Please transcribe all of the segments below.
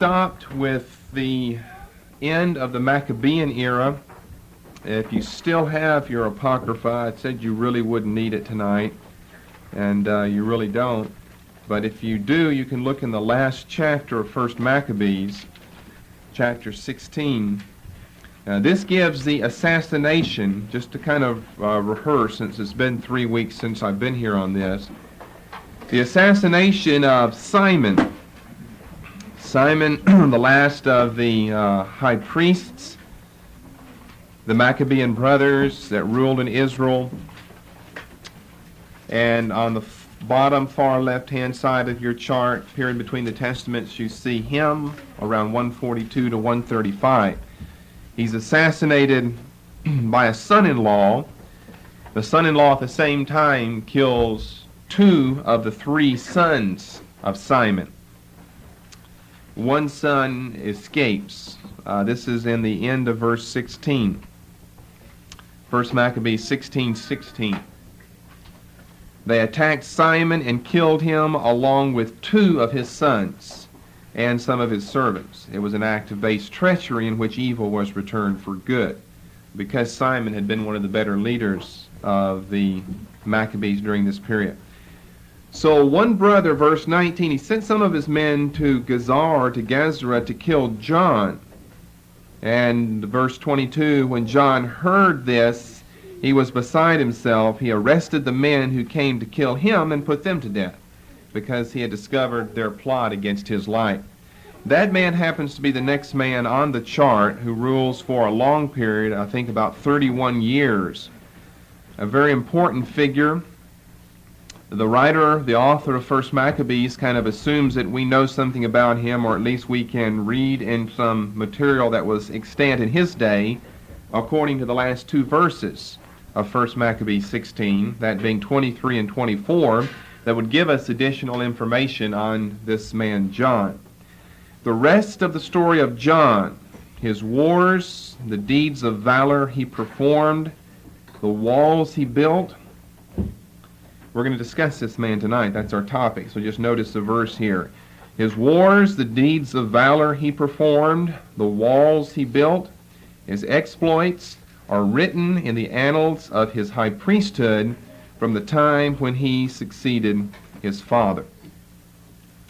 Stopped with the end of the Maccabean era. If you still have your Apocrypha, I said you really wouldn't need it tonight, and you really don't. But if you do, you can look in the last chapter of 1 Maccabees, chapter 16. This gives the assassination, just to kind of rehearse, since it's been 3 weeks since I've been here on this, the assassination of Simon. Simon, the last of the high priests, the Maccabean brothers that ruled in Israel. And on the bottom far left-hand side of your chart, period between the Testaments, you see him around 142 to 135. He's assassinated by a son-in-law. The son-in-law at the same time kills 2 of the 3 sons of Simon. One son escapes. This is in the end of verse 16. 1 Maccabees 16:16. They attacked Simon and killed him along with 2 of his sons and some of his servants. It was an act of base treachery in which evil was returned for good, because Simon had been one of the better leaders of the Maccabees during this period. So one brother, verse 19, he sent some of his men to Gezerah to kill John. And verse 22, when John heard this, he was beside himself. He arrested the men who came to kill him and put them to death, because he had discovered their plot against his life. That man happens to be the next man on the chart, who rules for a long period, I think about 31 years. A very important figure. The writer, the author of 1 Maccabees, kind of assumes that we know something about him, or at least we can read in some material that was extant in his day, according to the last 2 verses of 1 Maccabees 16, that being 23 and 24, that would give us additional information on this man John. The rest of the story of John, his wars, the deeds of valor he performed, the walls he built, we're going to discuss this man tonight. That's our topic. So just notice the verse here. His wars, the deeds of valor he performed, the walls he built, his exploits are written in the annals of his high priesthood from the time when he succeeded his father.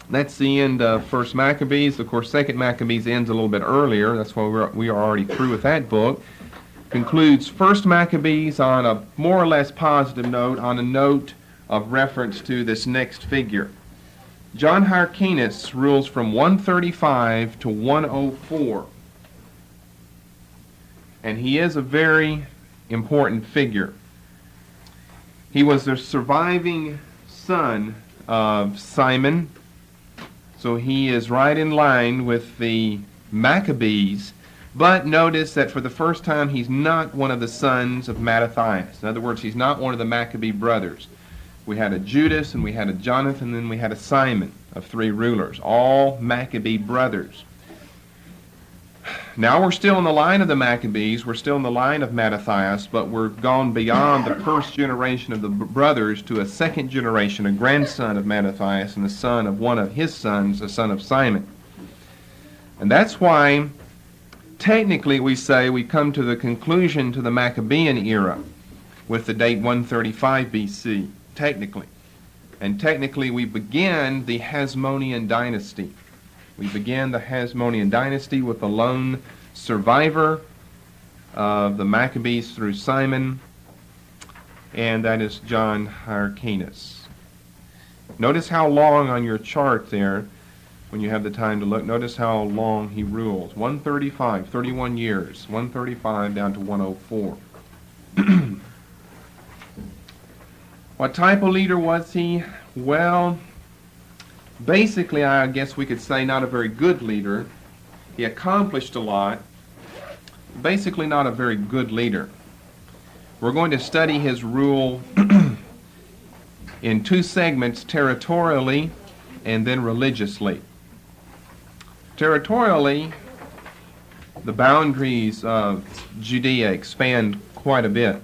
That's the end of 1 Maccabees. Of course, 2 Maccabees ends a little bit earlier. That's why we are already through with that book. Concludes 1 Maccabees on a more or less positive note, on a note of reference to this next figure. John Hyrcanus rules from 135 to 104. And he is a very important figure. He was the surviving son of Simon, so he is right in line with the Maccabees. But notice that for the first time he's not one of the sons of Mattathias. In other words, he's not one of the Maccabee brothers. We had a Judas, and we had a Jonathan, and then we had a Simon of 3 rulers, all Maccabee brothers. Now we're still in the line of the Maccabees, we're still in the line of Mattathias, but we're gone beyond the first generation of the brothers to a second generation, a grandson of Mattathias, and the son of one of his sons, a son of Simon. And that's why technically we say we come to the conclusion to the Maccabean era with the date 135 BC, technically. And technically we begin the Hasmonean Dynasty. We begin the Hasmonean Dynasty with the lone survivor of the Maccabees through Simon, and that is John Hyrcanus. Notice how long on your chart there, when you have the time to look, notice how long he rules. 135, 31 years, 135 down to 104. What type of leader was he? Well, basically, I guess we could say not a very good leader. He accomplished a lot. Basically, not a very good leader. We're going to study his rule in 2 segments, territorially and then religiously. Territorially, the boundaries of Judea expand quite a bit.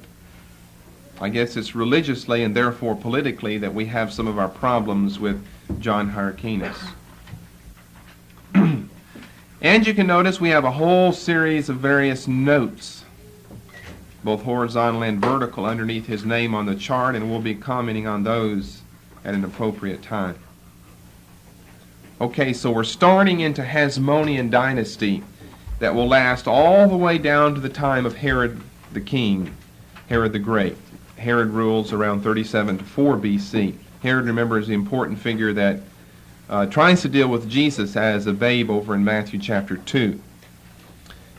I guess it's religiously and therefore politically that we have some of our problems with John Hyrcanus. And you can notice we have a whole series of various notes, both horizontal and vertical, underneath his name on the chart, and we'll be commenting on those at an appropriate time. Okay, so we're starting into Hasmonean Dynasty that will last all the way down to the time of Herod the King, Herod the Great. Herod rules around 37 to 4 BC. Herod, remember, is the important figure that tries to deal with Jesus as a babe over in Matthew chapter 2.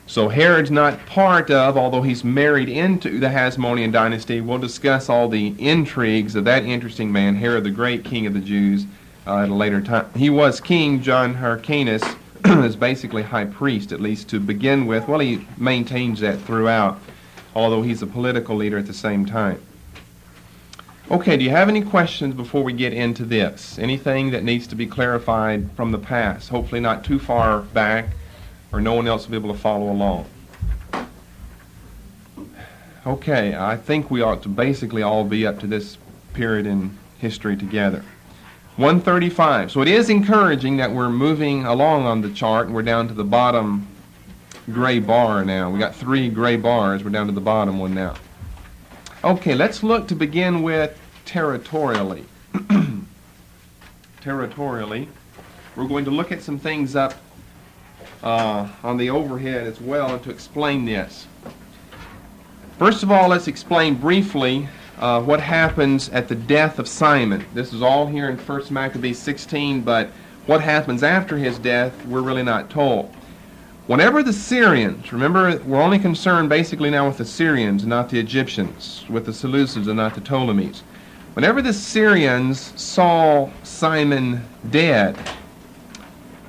So Herod's not part of, although he's married into the Hasmonean dynasty. We'll discuss all the intrigues of that interesting man, Herod the Great, king of the Jews, at a later time. He was king. John Hyrcanus is basically high priest, at least to begin with. Well, he maintains that throughout, although he's a political leader at the same time. Okay, do you have any questions before we get into this? Anything that needs to be clarified from the past? Hopefully not too far back, or no one else will be able to follow along. Okay, I think we ought to basically all be up to this period in history together. 135. So it is encouraging that we're moving along on the chart, and we're down to the bottom gray bar now. We got 3 gray bars. We're down to the bottom one now. Okay, let's look to begin with territorially. Territorially, we're going to look at some things up on the overhead as well, and to explain this. First of all, let's explain briefly what happens at the death of Simon. This is all here in 1 Maccabees 16, but what happens after his death, we're really not told. Whenever the Syrians, remember, we're only concerned basically now with the Syrians, not the Egyptians, with the Seleucids and not the Ptolemies. Whenever the Syrians saw Simon dead,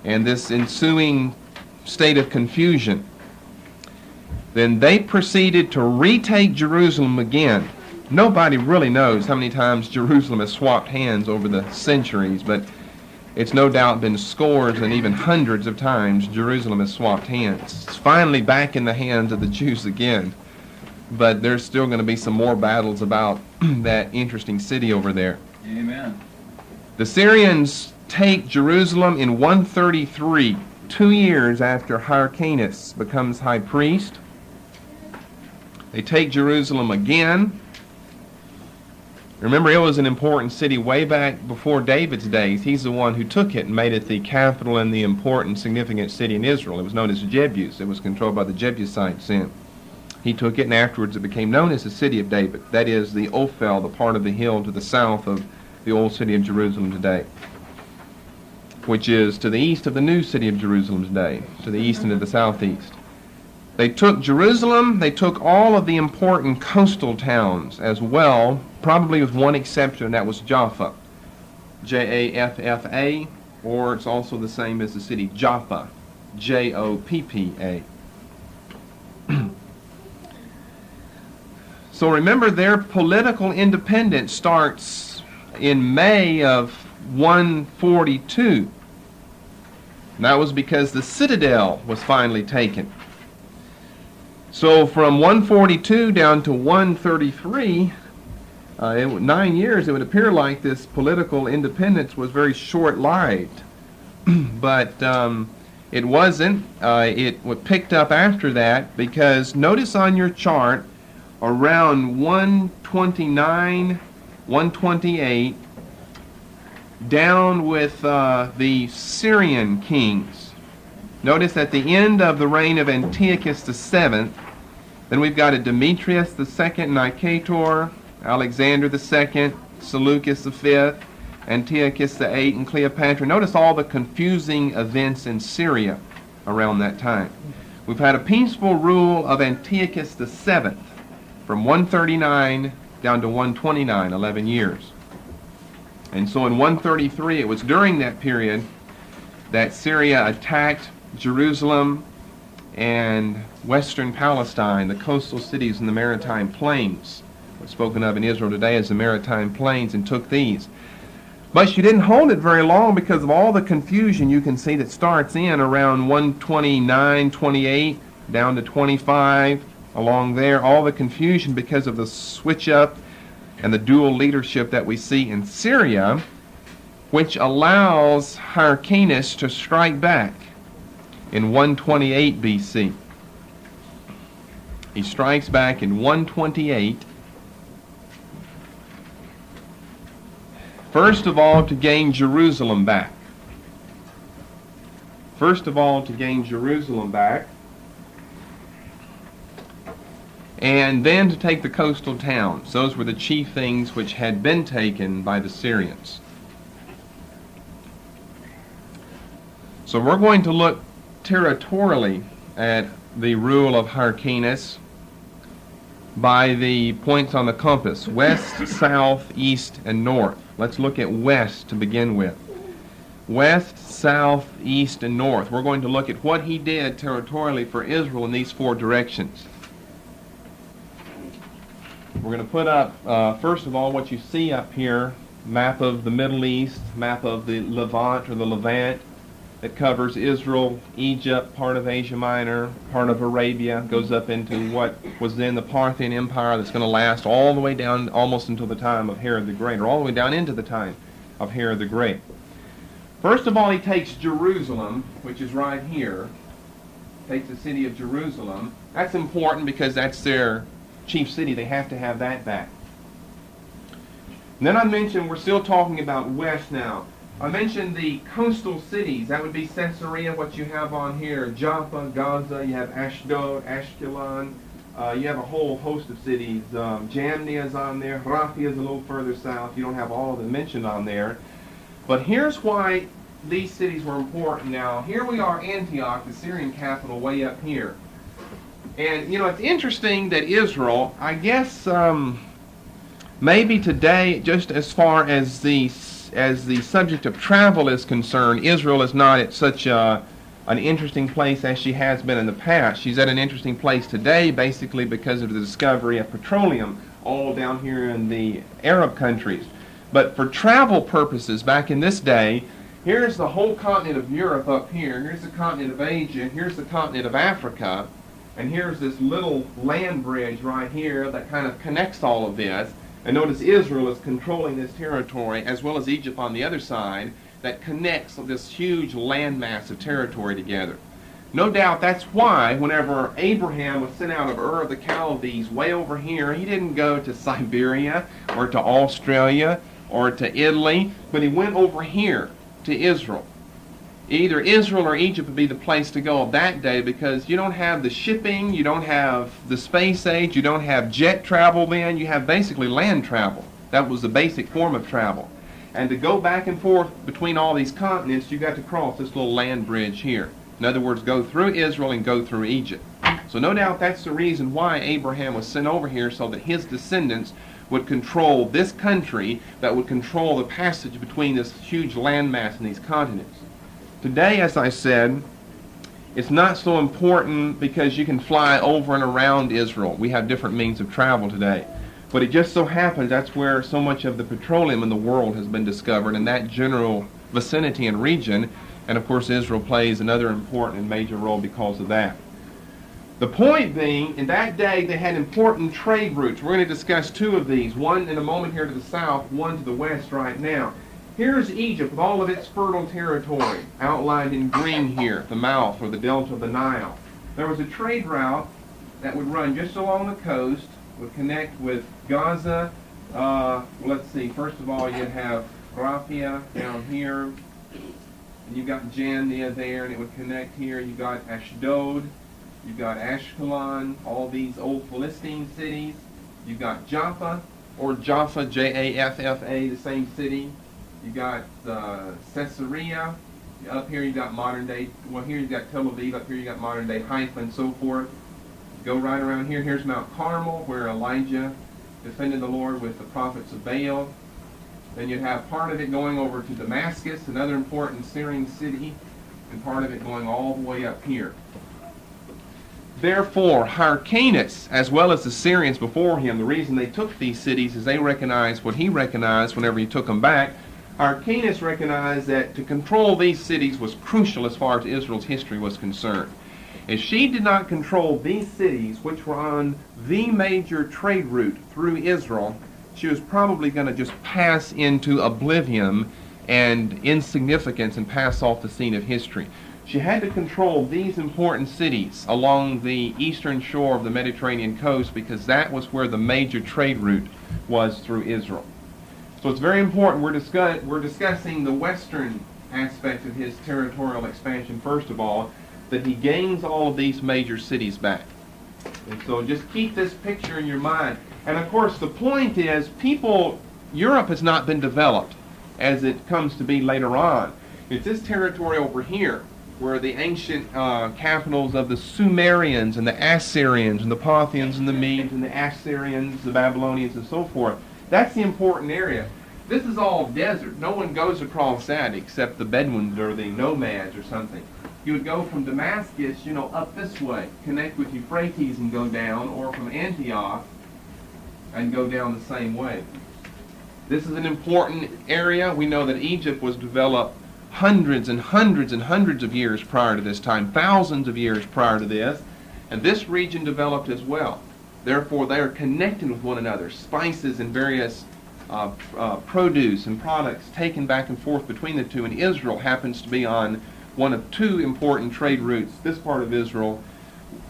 and this ensuing state of confusion, then they proceeded to retake Jerusalem again. Nobody really knows how many times Jerusalem has swapped hands over the centuries, but it's no doubt been scores and even hundreds of times Jerusalem has swapped hands. It's finally back in the hands of the Jews again, but there's still going to be some more battles about that interesting city over there. Amen. The Syrians take Jerusalem in 133, 2 years after Hyrcanus becomes high priest. They take Jerusalem again. Remember, it was an important city way back before David's days. He's the one who took it and made it the capital and the important, significant city in Israel. It was known as Jebus. It was controlled by the Jebusites then. He took it, and afterwards it became known as the city of David. That is the Ophel, the part of the hill to the south of the old city of Jerusalem today, which is to the east of the new city of Jerusalem today, to the east and to the southeast. They took Jerusalem, they took all of the important coastal towns as well, probably with one exception, and that was Jaffa. Jaffa, or it's also the same as the city Joppa, Joppa. So remember, their political independence starts in May of 142. And that was because the citadel was finally taken. So from 142 down to 133, 9 years, it would appear like this political independence was very short-lived. But it wasn't. It was picked up after that, because notice on your chart, around 129, 128, down with the Syrian kings. Notice at the end of the reign of Antiochus VII, then we've got a Demetrius II Nicator, Alexander II, Seleucus V, Antiochus VIII, and Cleopatra. Notice all the confusing events in Syria around that time. We've had a peaceful rule of Antiochus VII from 139 down to 129, 11 years. And so in 133, it was during that period that Syria attacked Jerusalem and western Palestine, the coastal cities in the maritime plains, what's spoken of in Israel today as the maritime plains, and took these. But she didn't hold it very long because of all the confusion you can see that starts in around 129, 28, down to 25, along there, all the confusion because of the switch up and the dual leadership that we see in Syria, which allows Hyrcanus to strike back. in 128 BC. He strikes back in 128, first of all to gain Jerusalem back. First of all to gain Jerusalem back, and then to take the coastal towns. Those were the chief things which had been taken by the Syrians. So we're going to look territorially at the rule of Hyrcanus by the points on the compass: west, south, east, and north. Let's look at west to begin with. West, south, east, and north. We're going to look at what he did territorially for Israel in these four directions. We're going to put up, first of all, what you see up here, map of the Middle East, map of the Levant or the Levant. It covers Israel, Egypt, part of Asia Minor, part of Arabia, goes up into what was then the Parthian Empire that's going to last all the way down almost until the time of Herod the Great, or all the way down into the time of Herod the Great. First of all, he takes Jerusalem, which is right here, takes the city of Jerusalem. That's important because that's their chief city. They have to have that back. And then I mentioned, we're still talking about west now. I mentioned the coastal cities. That would be Caesarea, what you have on here, Joppa, Gaza, you have Ashdod, Ashkelon. You have a whole host of cities. Jamnia is on there. Raphia is a little further south. You don't have all of them mentioned on there. But here's why these cities were important now. Here we are, Antioch, the Syrian capital, way up here. And, you know, it's interesting that Israel, I guess, maybe today, just as far as the subject of travel is concerned, Israel is not at such an interesting place as she has been in the past. She's at an interesting place today, basically because of the discovery of petroleum all down here in the Arab countries. But for travel purposes, back in this day, here's the whole continent of Europe up here, here's the continent of Asia, here's the continent of Africa, and here's this little land bridge right here that kind of connects all of this. And notice Israel is controlling this territory, as well as Egypt on the other side, that connects this huge landmass of territory together. No doubt that's why whenever Abraham was sent out of Ur of the Chaldees way over here, he didn't go to Siberia or to Australia or to Italy, but he went over here to Israel. Either Israel or Egypt would be the place to go that day, because you don't have the shipping, you don't have the space age, you don't have jet travel then, you have basically land travel. That was the basic form of travel. And to go back and forth between all these continents, you got to cross this little land bridge here. In other words, go through Israel and go through Egypt. So no doubt that's the reason why Abraham was sent over here, so that his descendants would control this country, that would control the passage between this huge landmass and these continents. Today, as I said, it's not so important because you can fly over and around Israel. We have different means of travel today. But it just so happens that's where so much of the petroleum in the world has been discovered, in that general vicinity and region. And of course, Israel plays another important and major role because of that. The point being, in that day, they had important trade routes. We're going to discuss two of these, one in a moment here to the south, one to the west right now. Here's Egypt with all of its fertile territory, outlined in green here, the mouth or the delta of the Nile. There was a trade route that would run just along the coast, would connect with Gaza. Let's see, first of all, you'd have Raphia down here, and you've got Jamnia there, and it would connect here. You've got Ashdod, you've got Ashkelon, all these old Philistine cities. You've got Jaffa, or Jaffa, J-A-F-F-A, the same city. You got Caesarea. Up here you got modern day, well here you got Tel Aviv, up here you got modern day Haifa and so forth. Go right around here. Here's Mount Carmel, where Elijah defended the Lord with the prophets of Baal. Then you have part of it going over to Damascus, another important Syrian city, and part of it going all the way up here. Therefore, Hyrcanus, as well as the Syrians before him, the reason they took these cities is they recognized what he recognized whenever he took them back. Hyrcanus recognized that to control these cities was crucial as far as Israel's history was concerned. If she did not control these cities, which were on the major trade route through Israel, she was probably going to just pass into oblivion and insignificance and pass off the scene of history. she had to control these important cities along the eastern shore of the Mediterranean coast because that was where the major trade route was through Israel. So it's very important. We're discussing the western aspect of his territorial expansion first of all, that he gains all of these major cities back. And so just keep this picture in your mind. And of course the point is Europe has not been developed as it comes to be later on. It's this territory over here where the ancient capitals of the Sumerians and the Assyrians and the Parthians and the Medes and the Assyrians, the Babylonians and so forth. That's the important area. This is all desert. No one goes across that except the Bedouins or the nomads or something. You would go from Damascus, up this way, connect with Euphrates and go down, or from Antioch and go down the same way. This is an important area. We know that Egypt was developed hundreds and hundreds and hundreds of years prior to this time, thousands of years prior to this, and this region developed as well. Therefore, they are connected with one another. Spices and various produce and products taken back and forth between the two, and Israel happens to be on one of two important trade routes, this part of Israel,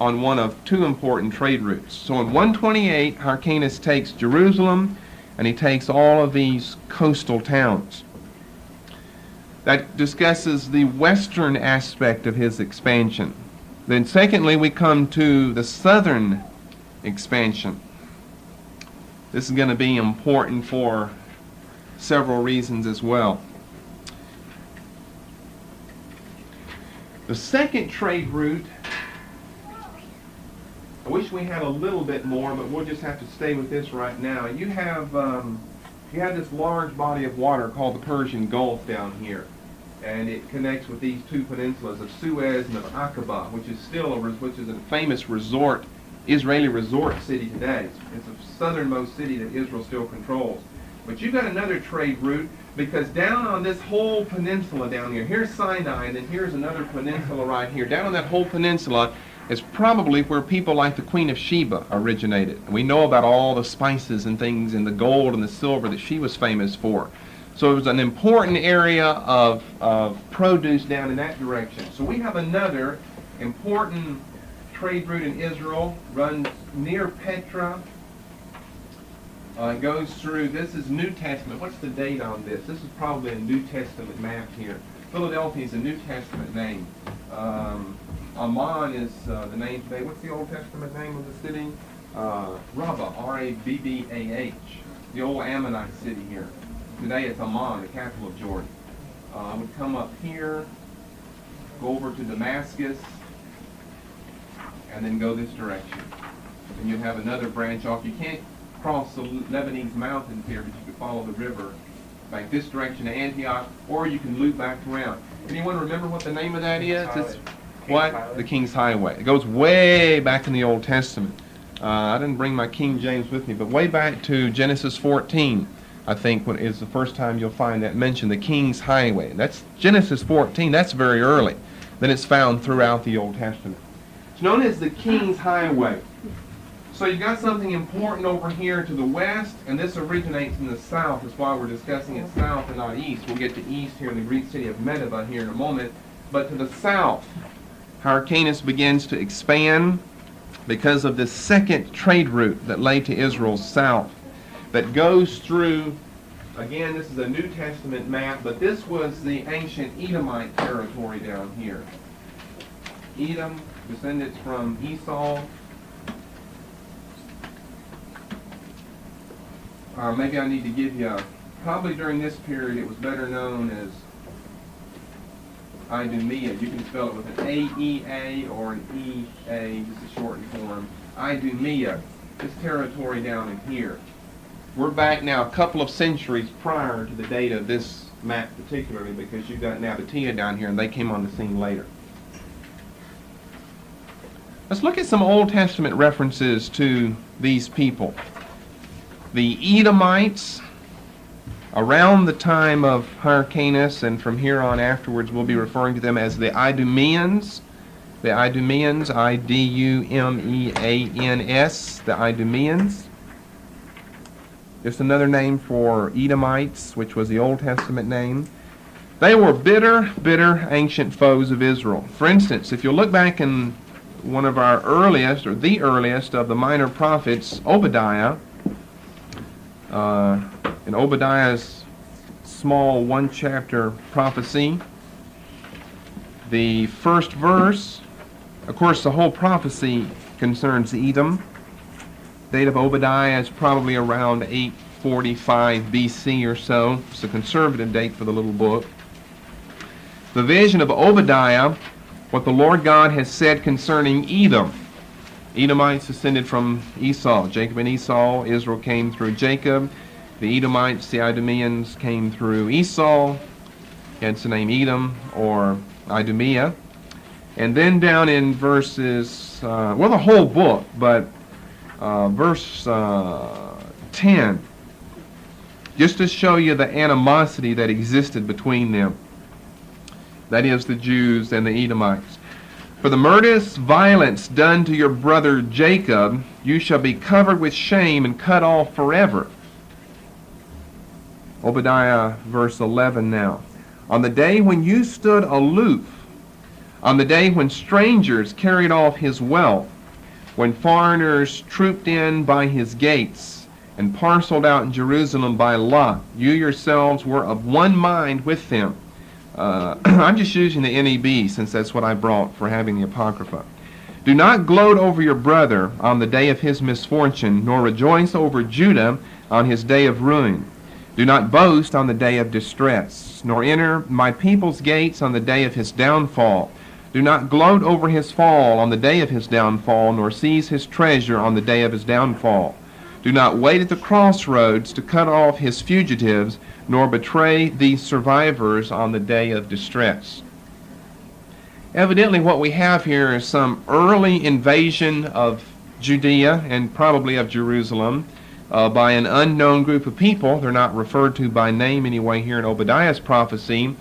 on one of two important trade routes. So in 128, Hyrcanus takes Jerusalem, and he takes all of these coastal towns. That discusses the western aspect of his expansion. Then secondly, we come to the southern expansion. This is going to be important for several reasons as well. The second trade route, I wish we had a little bit more, but we'll just have to stay with this right now. You have this large body of water called the Persian Gulf down here, and it connects with these two peninsulas of Suez and of Aqaba, which is a famous resort, Israeli resort city today. It's the southernmost city that Israel still controls. But you've got another trade route, because down on this whole peninsula down here, here's Sinai, and then here's another peninsula right here. Down on that whole peninsula is probably where people like the Queen of Sheba originated. And we know about all the spices and things and the gold and the silver that she was famous for. So it was an important area of produce down in that direction. So we have another important trade route in Israel, runs near Petra. It goes through, this is New Testament. What's the date on this? This is probably a New Testament map here. Philadelphia is a New Testament name. Amman is the name today. What's the Old Testament name of the city? Rabbah, R-A-B-B-A-H. The old Ammonite city here. Today it's Amman, the capital of Jordan. Would come up here, go over to Damascus, and then go this direction. And you'll have another branch off. You can't cross the Lebanese mountains here, but you can follow the river back this direction to Antioch, or you can loop back around. Anyone remember what the name of that is? It's what? The King's Highway. It goes way back in the Old Testament. I didn't bring my King James with me, but way back to Genesis 14, I think, is the first time you'll find that mentioned, the King's Highway. That's Genesis 14. That's very early. Then it's found throughout the Old Testament. It's known as the King's Highway. So you've got something important over here to the west, and this originates in the south. That's why we're discussing it south and not east. We'll get to east here in the Greek city of Medeba here in a moment. But to the south, Hyrcanus begins to expand because of this second trade route that lay to Israel's south, that goes through, again, this is a New Testament map, but this was the ancient Edomite territory down here. Edom, descendants from Esau. Maybe I need to give you, probably during this period it was better known as Idumea. You can spell it with an A-E-A or an E-A, just a shortened form. Idumea, this territory down in here. We're back now a couple of centuries prior to the date of this map particularly, because you've got Nabatea down here and they came on the scene later. Let's look at some Old Testament references to these people. The Edomites, around the time of Hyrcanus, and from here on afterwards we'll be referring to them as the Idumeans. The Idumeans, I-D-U-M-E-A-N-S, the Idumeans. Just another name for Edomites, which was the Old Testament name. They were bitter, bitter ancient foes of Israel. For instance, if you look back in one of our earliest, or the earliest of the minor prophets, Obadiah, in Obadiah's small one-chapter prophecy, the first verse, of course the whole prophecy concerns Edom. Date of Obadiah is probably around 845 BC or so. It's a conservative date for the little book. The vision of Obadiah, what the Lord God has said concerning Edom. Edomites descended from Esau. Jacob and Esau. Israel came through Jacob. The Edomites, the Idumeans, came through Esau. Hence the name Edom or Idumea. And then down in verses, well, the whole book, but verse 10, just to show you the animosity that existed between them. That is, the Jews and the Edomites. For the murderous violence done to your brother Jacob, you shall be covered with shame and cut off forever. Obadiah verse 11 now. On the day when you stood aloof, on the day when strangers carried off his wealth, when foreigners trooped in by his gates and parceled out in Jerusalem by lot, you yourselves were of one mind with them. I'm just using the NEB since that's what I brought for having the Apocrypha. Do not gloat over your brother on the day of his misfortune, nor rejoice over Judah on his day of ruin. Do not boast on the day of distress, nor enter my people's gates on the day of his downfall. Do not gloat over his fall on the day of his downfall, nor seize his treasure on the day of his downfall. Do not wait at the crossroads to cut off his fugitives, nor betray these survivors on the day of distress. Evidently what we have here is some early invasion of Judea and probably of Jerusalem by an unknown group of people. They're not referred to by name anyway here in Obadiah's prophecy.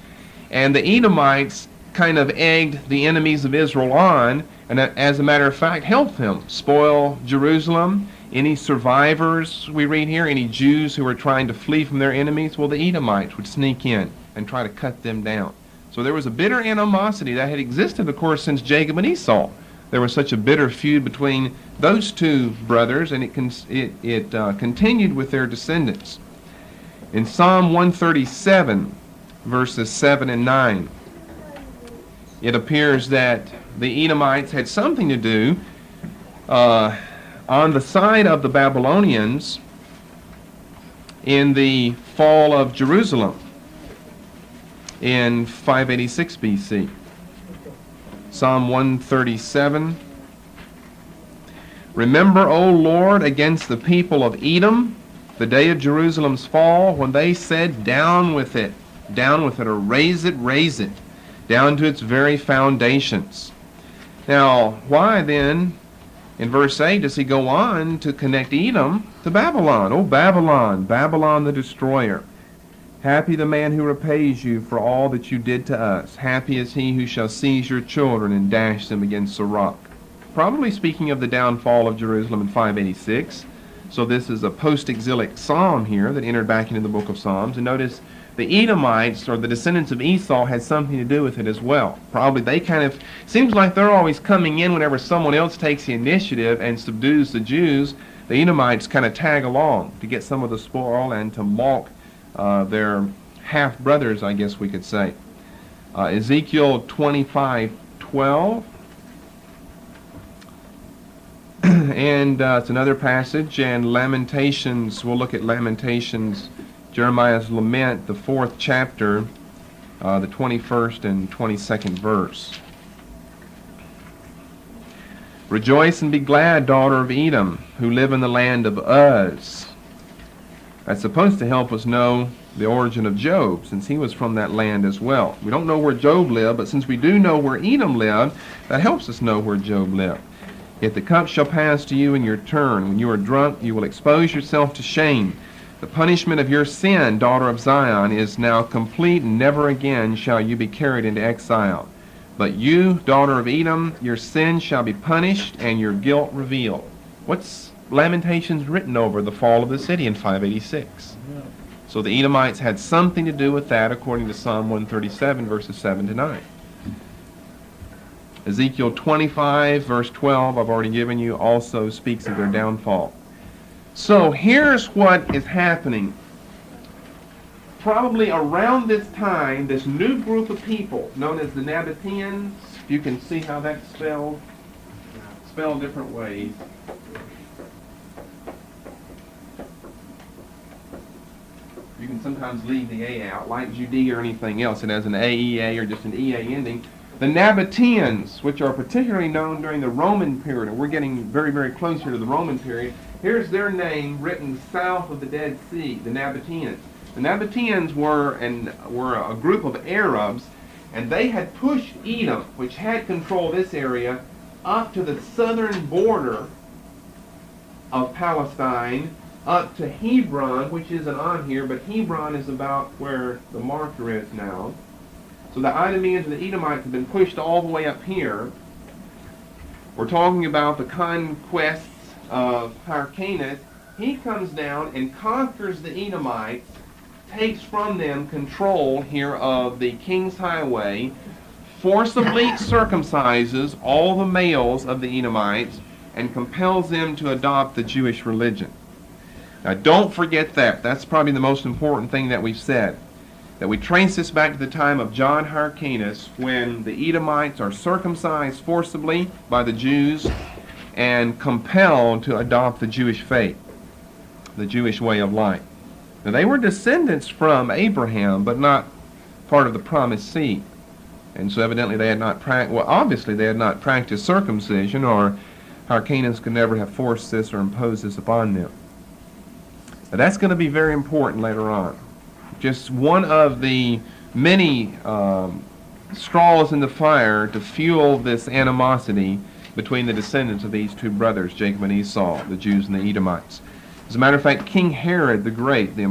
And the Edomites kind of egged the enemies of Israel on, and as a matter of fact helped them spoil Jerusalem. Any survivors we read here, any Jews who were trying to flee from their enemies, well, the Edomites would sneak in and try to cut them down. So there was a bitter animosity that had existed, of course, since Jacob and Esau. There was such a bitter feud between those two brothers, and it continued with their descendants. In Psalm 137, verses 7 and 9, it appears that the Edomites had something to do on the side of the Babylonians in the fall of Jerusalem in 586 BC. Psalm 137. Remember, O Lord, against the people of Edom, the day of Jerusalem's fall, when they said, down with it, or raise it, down to its very foundations. Now, why then, in verse 8, does he go on to connect Edom to Babylon? Oh, Babylon, Babylon the destroyer. Happy the man who repays you for all that you did to us. Happy is he who shall seize your children and dash them against the rock. Probably speaking of the downfall of Jerusalem in 586. So this is a post-exilic psalm here that entered back into the book of Psalms. And notice the Edomites, or the descendants of Esau, had something to do with it as well. Probably they kind of, seems like they're always coming in whenever someone else takes the initiative and subdues the Jews. The Edomites kind of tag along to get some of the spoil and to mock their half-brothers, I guess we could say. Ezekiel 25:12. And it's another passage. And Lamentations, we'll look at Lamentations, Jeremiah's lament, the 4th chapter, the 21st and 22nd verse. Rejoice and be glad, daughter of Edom, who live in the land of Uz. That's supposed to help us know the origin of Job, since he was from that land as well. We don't know where Job lived, but since we do know where Edom lived, that helps us know where Job lived. Yet the cup shall pass to you in your turn. When you are drunk, you will expose yourself to shame. The punishment of your sin, daughter of Zion, is now complete, and never again shall you be carried into exile. But you, daughter of Edom, your sin shall be punished, and your guilt revealed. What's Lamentations written over the fall of the city in 586? So the Edomites had something to do with that according to Psalm 137, verses 7 to 9. Ezekiel 25, verse 12, I've already given you, also speaks of their downfall. So here's what is happening. Probably around this time, this new group of people, known as the Nabateans, you can see how that's spelled different ways. You can sometimes leave the A out, like Judea or anything else. It has an AEA or just an EA ending. The Nabateans, which are particularly known during the Roman period, and we're getting very, very close here to the Roman period, here's their name written south of the Dead Sea, the Nabateans. The Nabateans were a group of Arabs, and they had pushed Edom, which had control of this area, up to the southern border of Palestine, up to Hebron, which isn't on here, but Hebron is about where the marker is now. So the Idumeans and the Edomites have been pushed all the way up here. We're talking about the conquests of Hyrcanus. He comes down and conquers the Edomites, takes from them control here of the King's Highway, forcibly circumcises all the males of the Edomites, and compels them to adopt the Jewish religion. Now don't forget that. That's probably the most important thing that we've said. That we trace this back to the time of John Hyrcanus, when the Edomites are circumcised forcibly by the Jews and compelled to adopt the Jewish faith, the Jewish way of life. Now they were descendants from Abraham, but not part of the promised seed. And so evidently they had not obviously they had not practiced circumcision, or Hyrcanus could never have forced this or imposed this upon them. Now that's going to be very important later on. Just one of the many straws in the fire to fuel this animosity between the descendants of these two brothers, Jacob and Esau, the Jews and the Edomites. As a matter of fact, King Herod the Great, the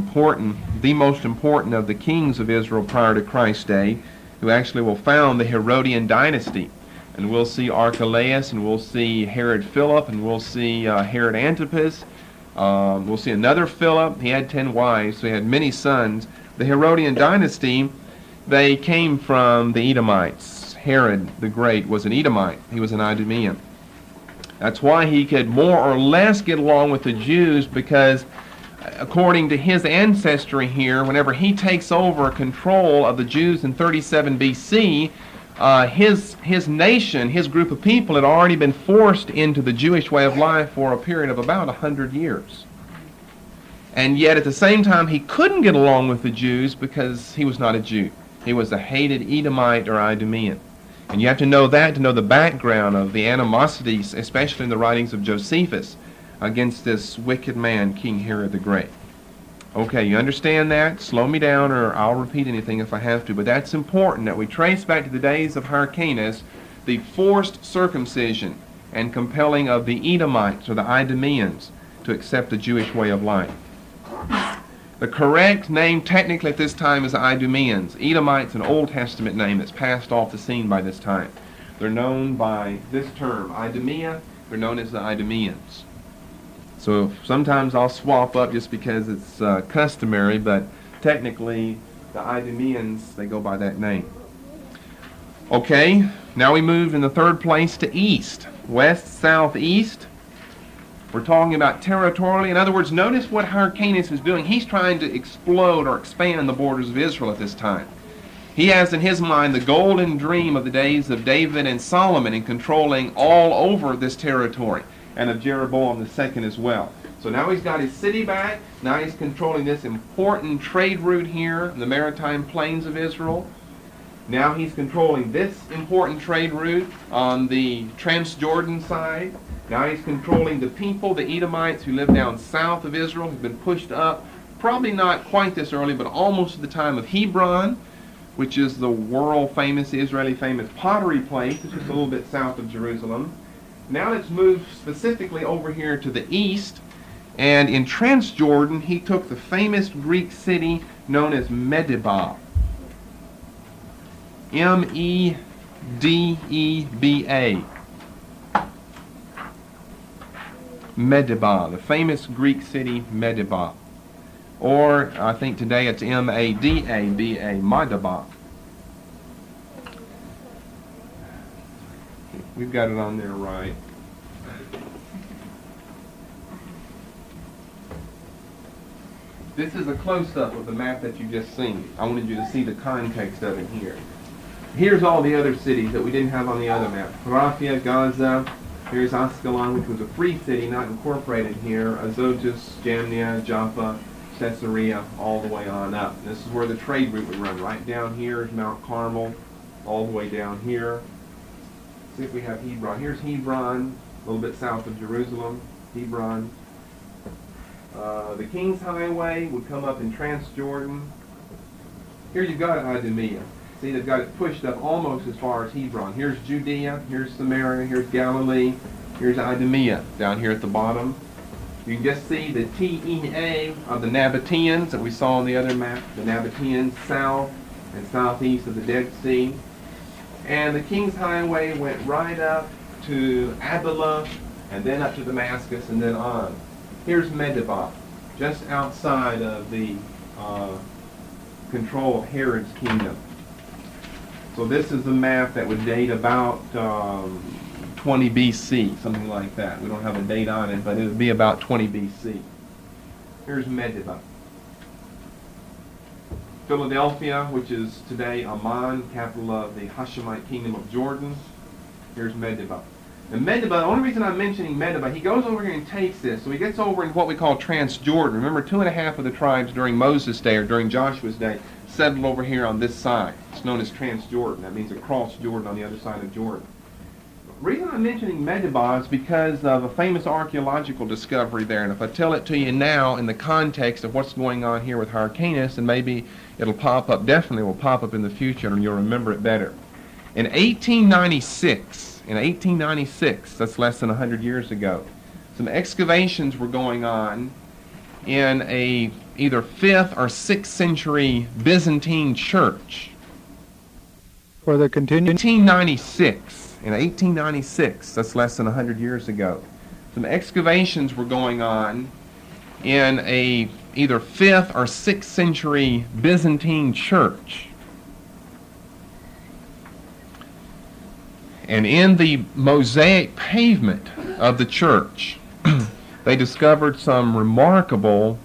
most important of the kings of Israel prior to Christ's day, who actually will found the Herodian dynasty. And we'll see Archelaus, and we'll see Herod Philip, and we'll see Herod Antipas. We'll see another Philip. He had 10 wives, so he had many sons. The Herodian dynasty, they came from the Edomites. Herod the Great was an Edomite. He was an Idumean. That's why he could more or less get along with the Jews, because according to his ancestry here, whenever he takes over control of the Jews in 37 BC, his nation, his group of people had already been forced into the Jewish way of life for a period of about 100 years. And yet at the same time he couldn't get along with the Jews because he was not a Jew. He was a hated Edomite or Idumean. And you have to know that to know the background of the animosities, especially in the writings of Josephus, against this wicked man, King Herod the Great. Okay, you understand that? Slow me down, or I'll repeat anything if I have to. But that's important, that we trace back to the days of Hyrcanus the forced circumcision and compelling of the Edomites or the Idumeans to accept the Jewish way of life. The correct name technically at this time is the Idumeans. Edomites, an Old Testament name that's passed off the scene by this time. They're known by this term, Idumea. They're known as the Idumeans. So sometimes I'll swap up just because it's customary, but technically the Idumeans, they go by that name. Okay, now we move in the third place to east. West, south, east. We're talking about territorially. In other words, notice what Hyrcanus is doing. He's trying to explode or expand the borders of Israel at this time. He has in his mind the golden dream of the days of David and Solomon in controlling all over this territory, and of Jeroboam II as well. So now he's got his city back. Now he's controlling this important trade route here in the maritime plains of Israel. Now he's controlling this important trade route on the Transjordan side. Now he's controlling the people, the Edomites, who live down south of Israel, who've been pushed up, probably not quite this early, but almost at the time of Hebron, which is the world-famous, Israeli-famous pottery place. It's just a little bit south of Jerusalem. Now let's move specifically over here to the east. And in Transjordan, he took the famous Greek city known as Medeba. M-E-D-E-B-A. Medeba, the famous Greek city Medeba. Or I think today it's M-A-D-A-B-A, Medeba. We've got it on there right. This is a close-up of the map that you just seen. I wanted you to see the context of it here. Here's all the other cities that we didn't have on the other map. Raphia, Gaza, here's Ascalon, which was a free city, not incorporated here. Azotus, Jamnia, Jaffa, Caesarea, all the way on up. This is where the trade route would run. Right down here is Mount Carmel, all the way down here. See if we have Hebron. Here's Hebron, a little bit south of Jerusalem. Hebron. The King's Highway would come up in Transjordan. Here you've got Idumea. See, they've got it pushed up almost as far as Hebron. Here's Judea, here's Samaria, here's Galilee, here's Idumea down here at the bottom. You can just see the TEA of the Nabateans that we saw on the other map. The Nabateans south and southeast of the Dead Sea. And the King's Highway went right up to Abila, and then up to Damascus, and then on. Here's Medeba, just outside of the control of Herod's kingdom. So this is a map that would date about 20 BC, something like that. We don't have a date on it, but it would be about 20 BC. Here's Medeba. Philadelphia, which is today Amman, capital of the Hashemite kingdom of Jordan. Here's Medeba. And Medeba, the only reason I'm mentioning Medeba, he goes over here and takes this. So he gets over in what we call Transjordan. Remember, 2.5 of the tribes during Moses' day or during Joshua's day settled over here on this side. It's known as Transjordan. That means across Jordan on the other side of Jordan. The reason I'm mentioning Medeba is because of a famous archaeological discovery there. And if I tell it to you now in the context of what's going on here with Hyrcanus, and maybe it'll pop up, definitely will pop up in the future, and you'll remember it better. In 1896, that's less than 100 years ago, some excavations were going on in a either 5th or 6th century Byzantine church. For the continued 1896, that's less than 100 years ago, some excavations were going on in a either 5th or 6th century Byzantine church. And in the mosaic pavement of the church, they discovered some remarkable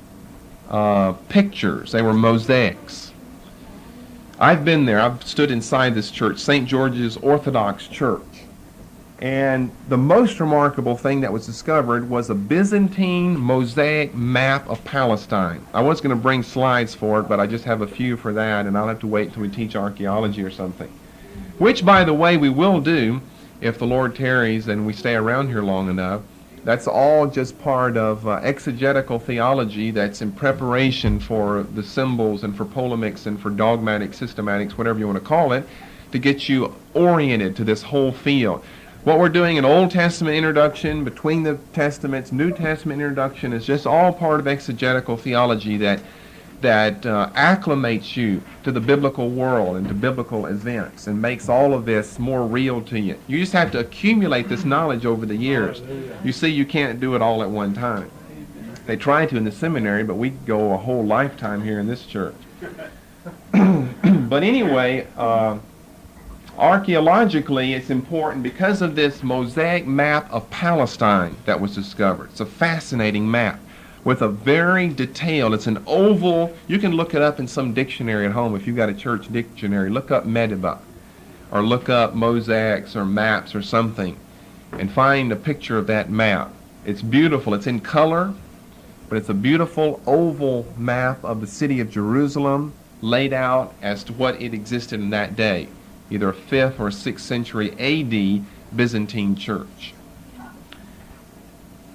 pictures. They were mosaics. I've been there. I've stood inside this church, St. George's Orthodox Church. And the most remarkable thing that was discovered was a Byzantine mosaic map of Palestine. I was going to bring slides for it, but I just have a few for that, and I'll have to wait until we teach archaeology or something. Which, by the way, we will do if the Lord tarries and we stay around here long enough. That's all just part of exegetical theology that's in preparation for the symbols and for polemics and for dogmatic systematics, whatever you want to call it, to get you oriented to this whole field. What we're doing in Old Testament introduction, between the Testaments, New Testament introduction, is just all part of exegetical theology that acclimates you to the biblical world and to biblical events and makes all of this more real to you. You just have to accumulate this knowledge over the years. You see, you can't do it all at one time. They try to in the seminary, but we go a whole lifetime here in this church. But anyway, archaeologically, it's important because of this mosaic map of Palestine that was discovered. It's a fascinating map with a very detailed, it's an oval, you can look it up in some dictionary at home if you've got a church dictionary. Look up Medeba, or look up mosaics or maps or something, and find a picture of that map. It's beautiful. It's in color, but it's a beautiful oval map of the city of Jerusalem laid out as to what it existed in that day, either a 5th or 6th century AD Byzantine church.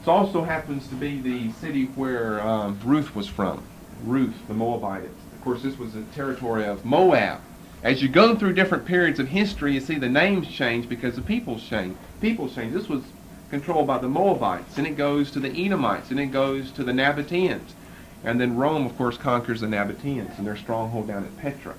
It also happens to be the city where Ruth was from, Ruth, the Moabitess. Of course, this was the territory of Moab. As you go through different periods of history, you see the names change because the peoples change. This was controlled by the Moabites, and it goes to the Edomites, and it goes to the Nabateans. And then Rome, of course, conquers the Nabateans and their stronghold down at Petra.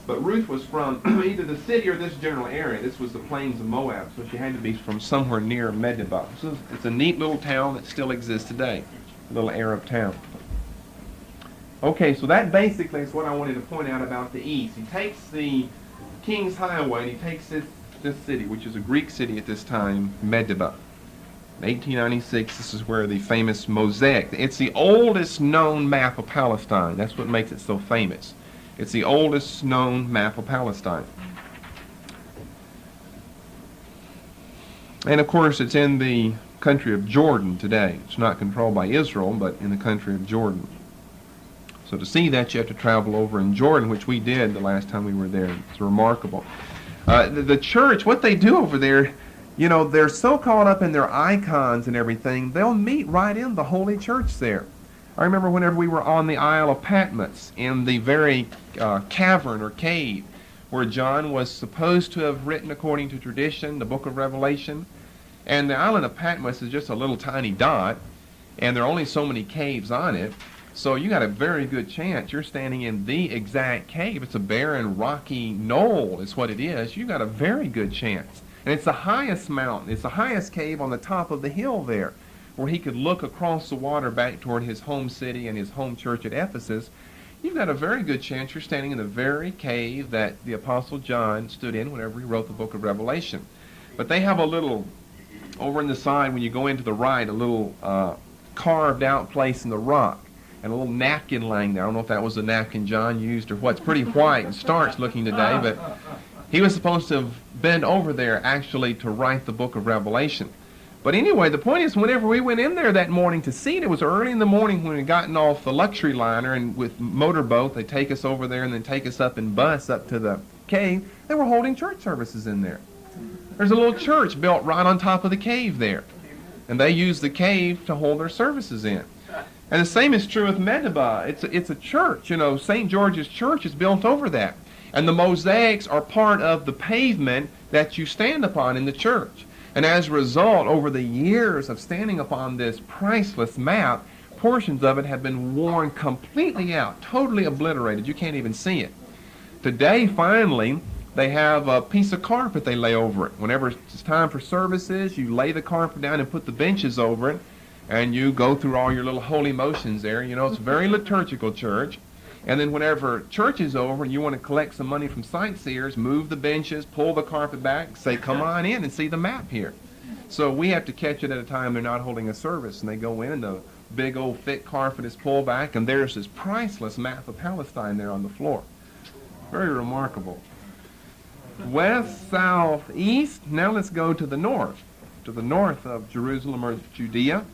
But Ruth was from either the city or this general area. This was the plains of Moab, so she had to be from somewhere near Medeba. So it's a neat little town that still exists today, a little Arab town. Okay, so that basically is what I wanted to point out about the east. He takes the King's Highway and he takes this city, which is a Greek city at this time, Medeba. In 1896, this is where the famous mosaic, it's the oldest known map of Palestine. That's what makes it so famous. It's the oldest known map of Palestine. And of course, it's in the country of Jordan today. It's not controlled by Israel, but in the country of Jordan. So to see that, you have to travel over in Jordan, which we did the last time we were there. It's remarkable. The church, what they do over there, you know, they're so caught up in their icons and everything, they'll meet right in the holy church there. I remember whenever we were on the Isle of Patmos, in the very cavern or cave, where John was supposed to have written, according to tradition, the book of Revelation. And the island of Patmos is just a little tiny dot, and there are only so many caves on it. So you got a very good chance you're standing in the exact cave. It's a barren, rocky knoll is what it is. You got a very good chance. And it's the highest mountain. It's the highest cave on the top of the hill there, where he could look across the water back toward his home city and his home church at Ephesus. You've got a very good chance you're standing in the very cave that the Apostle John stood in whenever he wrote the book of Revelation. But they have a little, over in the side when you go into the right, a little carved out place in the rock. And a little napkin laying there. I don't know if that was the napkin John used or what. It's pretty white and starched looking today, but he was supposed to have been over there actually to write the book of Revelation. But anyway, the point is, whenever we went in there that morning to see it was early in the morning when we gotten off the luxury liner, and with motorboat, they take us over there and then take us up in bus up to the cave. They were holding church services in there. There's a little church built right on top of the cave there. And they use the cave to hold their services in. And the same is true with Medeba. It's a church. You know, St. George's Church is built over that. And the mosaics are part of the pavement that you stand upon in the church. And as a result, over the years of standing upon this priceless map, portions of it have been worn completely out, totally obliterated. You can't even see it. Today, finally, they have a piece of carpet they lay over it. Whenever it's time for services, you lay the carpet down and put the benches over it. And you go through all your little holy motions there. You know, it's a very liturgical church. And then whenever church is over and you want to collect some money from sightseers, move the benches, pull the carpet back, say, come on in and see the map here. So we have to catch it at a time they're not holding a service. And they go in and the big old thick carpet is pulled back and there's this priceless map of Palestine there on the floor. Very remarkable. West, south, east. Now let's go to the north of Jerusalem or Judea.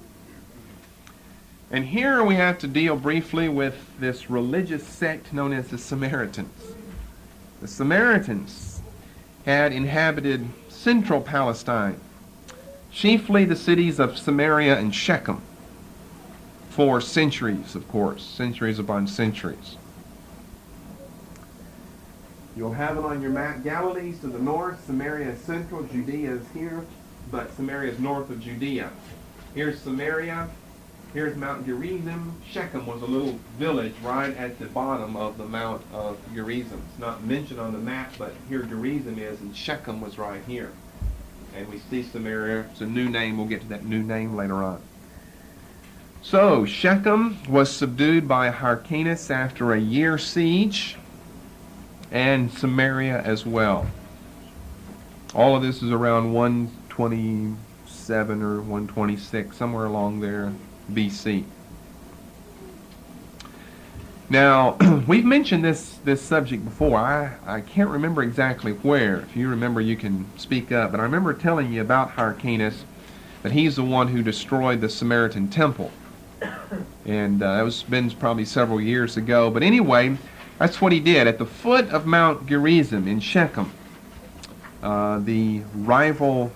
And here we have to deal briefly with this religious sect known as the Samaritans. The Samaritans had inhabited central Palestine, chiefly the cities of Samaria and Shechem, for centuries, of course, centuries upon centuries. You'll have it on your map. Galilee is to the north, Samaria is central, Judea is here, but Samaria is north of Judea. Here's Samaria. Here's Mount Gerizim. Shechem was a little village right at the bottom of the Mount of Gerizim. It's not mentioned on the map, but here Gerizim is, and Shechem was right here. And we see Samaria. It's a new name. We'll get to that new name later on. So, Shechem was subdued by Hyrcanus after a year siege, and Samaria as well. All of this is around 127 or 126, somewhere along there. BC. Now, we've mentioned this subject before. I can't remember exactly where. If you remember, you can speak up. But I remember telling you about Hyrcanus, that he's the one who destroyed the Samaritan temple. And that was been probably several years ago. But anyway, that's what he did. At the foot of Mount Gerizim in Shechem, the rival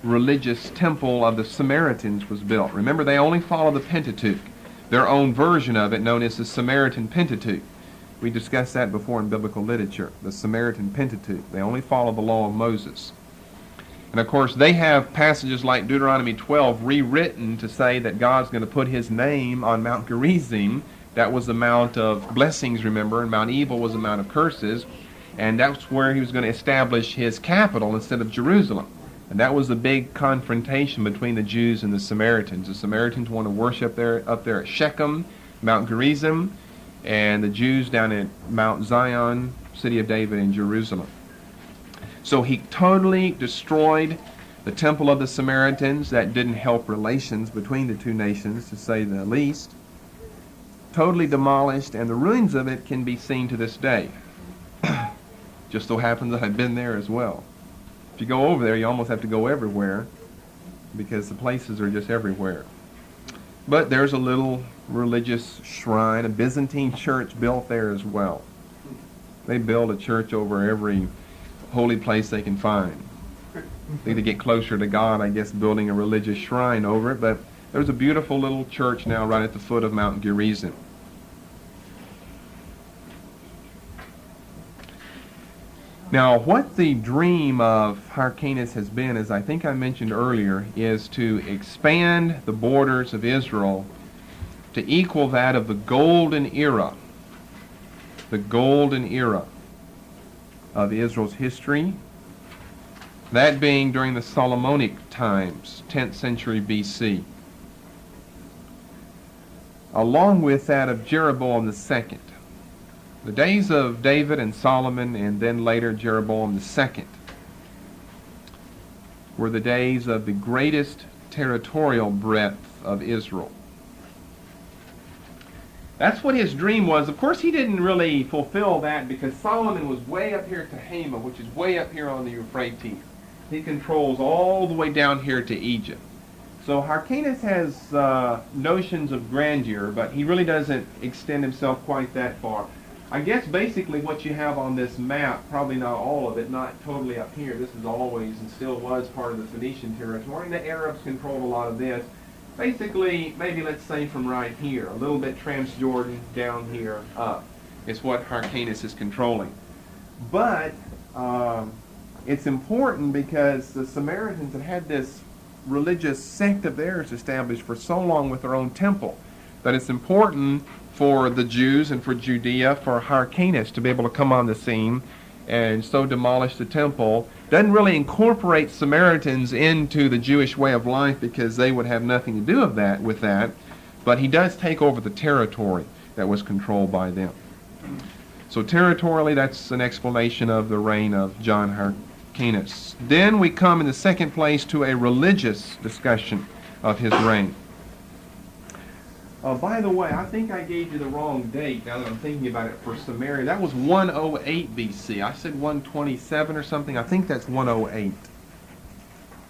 religious temple of the Samaritans was built. Remember, they only follow the Pentateuch, their own version of it known as the Samaritan Pentateuch. We discussed that before in biblical literature, the Samaritan Pentateuch. They only follow the law of Moses. And of course, they have passages like Deuteronomy 12 rewritten to say that God's going to put his name on Mount Gerizim. That was the Mount of blessings, remember, and Mount Ebal was the Mount of curses. And that's where he was going to establish his capital instead of Jerusalem. And that was the big confrontation between the Jews and the Samaritans. The Samaritans want to worship up there at Shechem, Mount Gerizim, and the Jews down at Mount Zion, city of David in Jerusalem. So he totally destroyed the temple of the Samaritans. That didn't help relations between the two nations, to say the least. Totally demolished, and the ruins of it can be seen to this day. Just so happens that I've been there as well. If you go over there, you almost have to go everywhere, because the places are just everywhere. But there's a little religious shrine, a Byzantine church built there as well. They build a church over every holy place they can find. They get closer to God, I guess, building a religious shrine over it. But there's a beautiful little church now right at the foot of Mount Gerizim. Now, what the dream of Hyrcanus has been, as I think I mentioned earlier, is to expand the borders of Israel to equal that of the golden era of Israel's history, that being during the Solomonic times, 10th century BC, along with that of Jeroboam II. The days of David and Solomon, and then later Jeroboam II, were the days of the greatest territorial breadth of Israel. That's what his dream was. Of course, he didn't really fulfill that, because Solomon was way up here at Tehama, which is way up here on the Euphrates. He controls all the way down here to Egypt. So Hyrcanus has notions of grandeur, but he really doesn't extend himself quite that far. I guess basically what you have on this map, probably not all of it, not totally up here. This is always and still was part of the Phoenician territory, and the Arabs controlled a lot of this. Basically, maybe let's say from right here, a little bit Transjordan down here up, is what Hyrcanus is controlling. But it's important because the Samaritans had this religious sect of theirs established for so long with their own temple that it's important for the Jews and for Judea, for Hyrcanus to be able to come on the scene and so demolish the temple. Doesn't really incorporate Samaritans into the Jewish way of life, because they would have nothing to do with that, but he does take over the territory that was controlled by them. So territorially, that's an explanation of the reign of John Hyrcanus. Then we come in the second place to a religious discussion of his reign. By the way, I think I gave you the wrong date now that I'm thinking about it for Samaria. That was 108 BC. I said 127 or something. I think that's 108.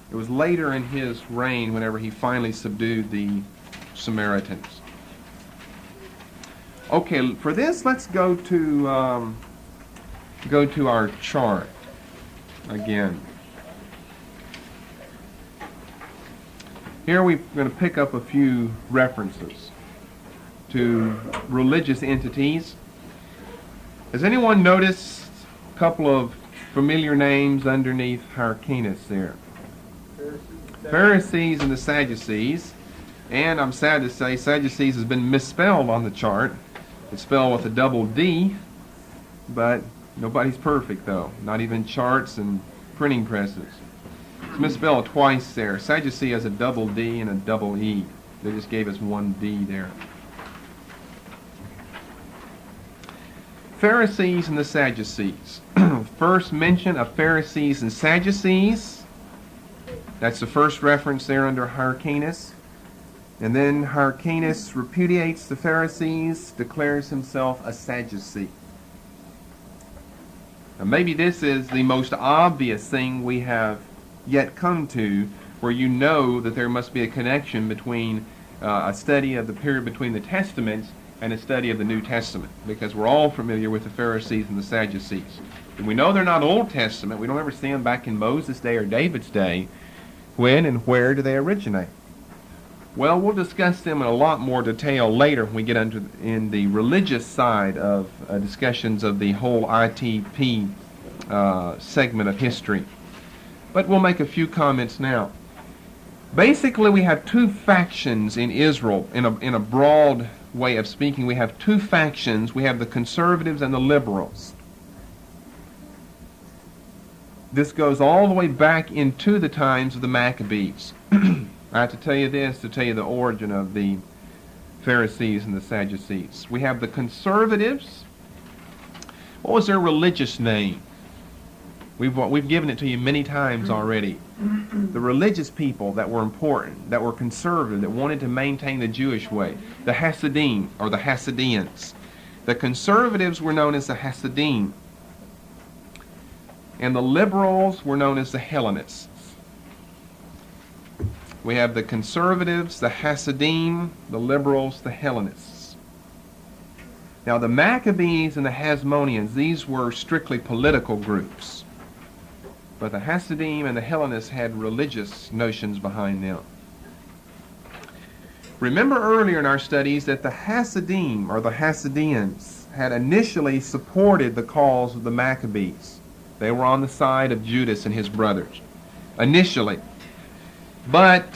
It was later in his reign whenever he finally subdued the Samaritans. Okay, for this, let's go to our chart again. Here we're going to pick up a few references to religious entities. Has anyone noticed a couple of familiar names underneath Hyrcanus there? Pharisees and the Sadducees. And I'm sad to say Sadducees has been misspelled on the chart. It's spelled with a double D, but nobody's perfect though. Not even charts and printing presses. It's misspelled twice there. Sadducee has a double D and a double E. They just gave us one D there. Pharisees and the Sadducees. First mention of Pharisees and Sadducees. That's the first reference there under Hyrcanus. And then Hyrcanus repudiates the Pharisees, declares himself a Sadducee. Now maybe this is the most obvious thing we have yet come to, where you know that there must be a connection between a study of the period between the Testaments and a study of the New Testament, because we're all familiar with the Pharisees and the Sadducees. And we know they're not Old Testament. We don't ever see them back in Moses' day or David's day. When and where do they originate? Well, we'll discuss them in a lot more detail later when we get in the religious side of discussions of the whole ITP segment of history. But we'll make a few comments now. Basically, we have two factions in Israel. In a broad way of speaking, we have two factions. We have the conservatives and the liberals. This goes all the way back into the times of the Maccabees. I have to tell you this to tell you the origin of the Pharisees and the Sadducees. We have the conservatives. What was their religious name? We've given it to you many times already. The religious people that were important, that were conservative, that wanted to maintain the Jewish way. The Hasidim, or the Hasidians. The conservatives were known as the Hasidim. And the liberals were known as the Hellenists. We have the conservatives, the Hasidim, the liberals, the Hellenists. Now the Maccabees and the Hasmoneans, these were strictly political groups. But the Hasidim and the Hellenists had religious notions behind them. Remember earlier in our studies that the Hasidim, or the Hasidians, had initially supported the cause of the Maccabees. They were on the side of Judas and his brothers, initially. But